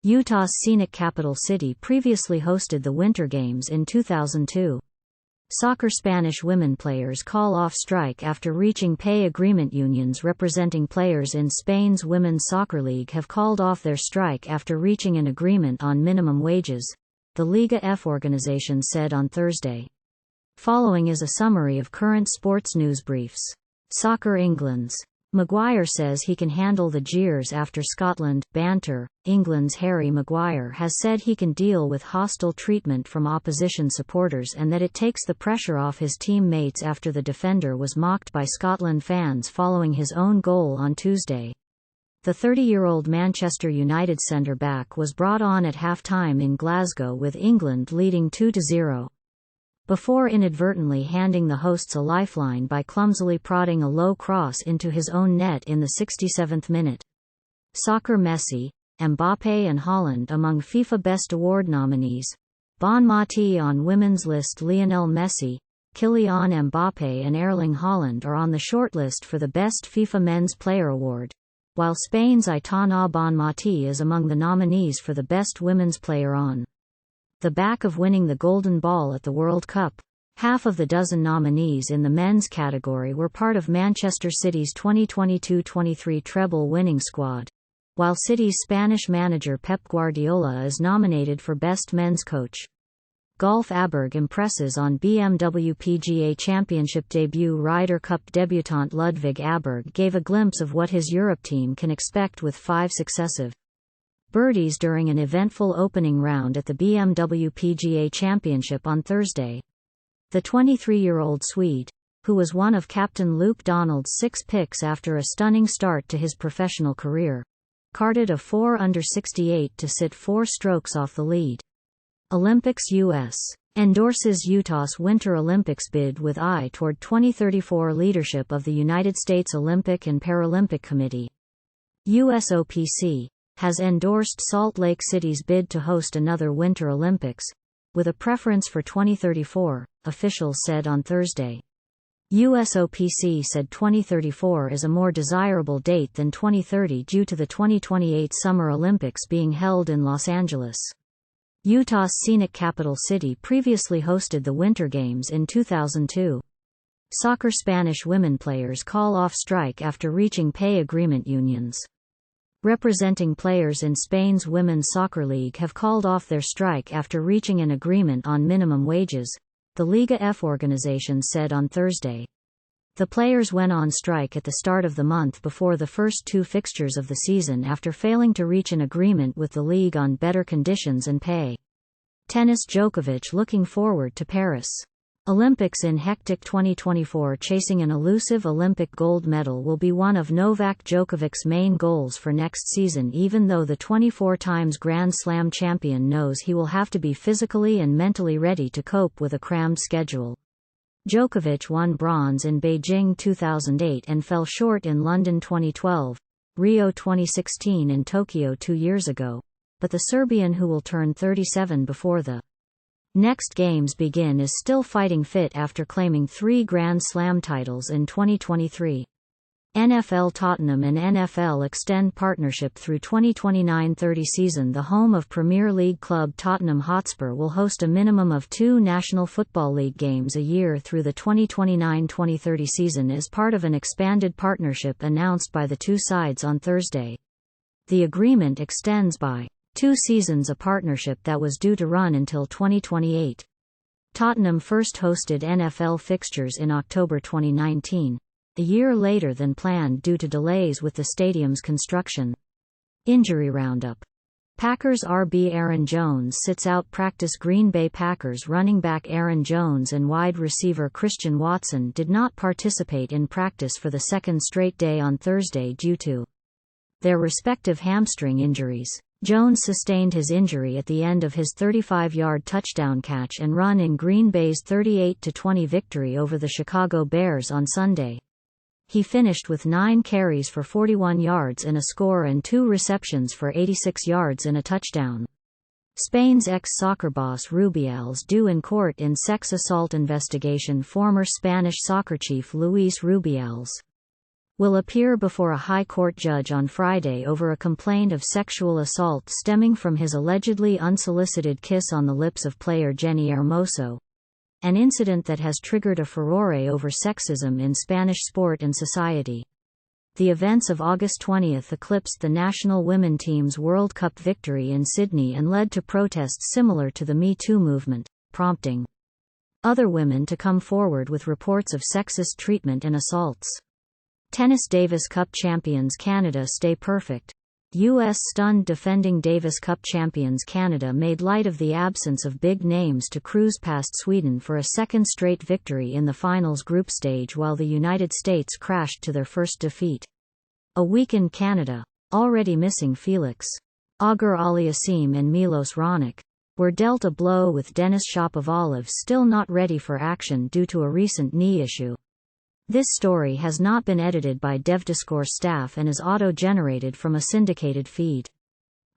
Utah's scenic capital city previously hosted the Winter Games in 2002. Soccer Spanish women players call off strike after reaching pay agreement. Unions representing players in Spain's Women's Soccer League have called off their strike after reaching an agreement on minimum wages, the Liga F organization said on Thursday. Following is a summary of current sports news briefs. Soccer England's Maguire says he can handle the jeers after Scotland. Banter. England's Harry Maguire has said he can deal with hostile treatment from opposition supporters and that it takes the pressure off his teammates after the defender was mocked by Scotland fans following his own goal on Tuesday. The 30-year-old Manchester United centre-back was brought on at half-time in Glasgow with England leading 2-0. Before inadvertently handing the hosts a lifeline by clumsily prodding a low cross into his own net in the 67th minute. Soccer Messi, Mbappé and Haaland among FIFA Best Award nominees. Bon Mati on women's list. Lionel Messi, Kylian Mbappé and Erling Haaland are on the shortlist for the Best FIFA Men's Player Award, while Spain's Aitana Bonmatí is among the nominees for the Best Women's Player on the back of winning the Golden Ball at the World Cup. Half of the dozen nominees in the men's category were part of Manchester City's 2022-23 treble-winning squad, while City's Spanish manager Pep Guardiola is nominated for Best Men's Coach. Golf. Aberg impresses on BMW PGA Championship debut. Ryder Cup debutant Ludvig Aberg gave a glimpse of what his Europe team can expect with 5 successive birdies during an eventful opening round at the BMW PGA Championship on Thursday. The 23-year-old Swede, who was one of captain Luke Donald's 6 picks after a stunning start to his professional career, carded a 4 under 68 to sit 4 strokes off the lead. Olympics. U.S. endorses Utah's Winter Olympics bid with eye toward 2034 leadership of the United States Olympic and Paralympic Committee. USOPC has endorsed Salt Lake City's bid to host another Winter Olympics, with a preference for 2034, officials said on Thursday. USOPC said 2034 is a more desirable date than 2030 due to the 2028 Summer Olympics being held in Los Angeles. Utah's scenic capital city previously hosted the Winter Games in 2002. Soccer Spanish women players call off strike after reaching pay agreement. Unions representing players in Spain's Women's Soccer League have called off their strike after reaching an agreement on minimum wages, the Liga F organization said on Thursday. The players went on strike at the start of the month before the first 2 fixtures of the season after failing to reach an agreement with the league on better conditions and pay. Tennis. Djokovic looking forward to Paris Olympics in hectic 2024. Chasing an elusive Olympic gold medal will be one of Novak Djokovic's main goals for next season, even though the 24 times Grand Slam champion knows he will have to be physically and mentally ready to cope with a crammed schedule. Djokovic won bronze in Beijing 2008 and fell short in London 2012, Rio 2016 and Tokyo 2 years ago, but the Serbian, who will turn 37 before the next games begin, is still fighting fit after claiming 3 Grand Slam titles in 2023. NFL. Tottenham and NFL extend partnership through 2029-30 season. The home of Premier League club Tottenham Hotspur will host a minimum of 2 National Football League games a year through the 2029-2030 season as part of an expanded partnership announced by the two sides on Thursday. The agreement extends by 2 seasons a partnership that was due to run until 2028. Tottenham first hosted NFL fixtures in October 2019, a year later than planned due to delays with the stadium's construction. Injury roundup. Packers RB Aaron Jones sits out practice. Green Bay Packers running back Aaron Jones and wide receiver Christian Watson did not participate in practice for the second straight day on Thursday due to their respective hamstring injuries. Jones sustained his injury at the end of his 35-yard touchdown catch and run in Green Bay's 38-20 victory over the Chicago Bears on Sunday. He finished with 9 carries for 41 yards and a score and 2 receptions for 86 yards and a touchdown. Spain's ex-soccer boss Rubiales due in court in sex assault investigation. Former Spanish soccer chief Luis Rubiales will appear before a high court judge on Friday over a complaint of sexual assault stemming from his allegedly unsolicited kiss on the lips of player Jenni Hermoso, an incident that has triggered a furore over sexism in Spanish sport and society. The events of August 20 eclipsed the national women team's World Cup victory in Sydney and led to protests similar to the Me Too movement, prompting other women to come forward with reports of sexist treatment and assaults. Tennis Davis Cup champions Canada stay perfect. U.S. stunned defending Davis Cup champions Canada made light of the absence of big names to cruise past Sweden for a second straight victory in the finals group stage, while the United States crashed to their first defeat. A week in Canada, already missing Felix Auger-Aliassime and Milos Raonic, were dealt a blow with Denis Shapovalov still not ready for action due to a recent knee issue. This story has not been edited by DevDiscourse staff and is auto-generated from a syndicated feed.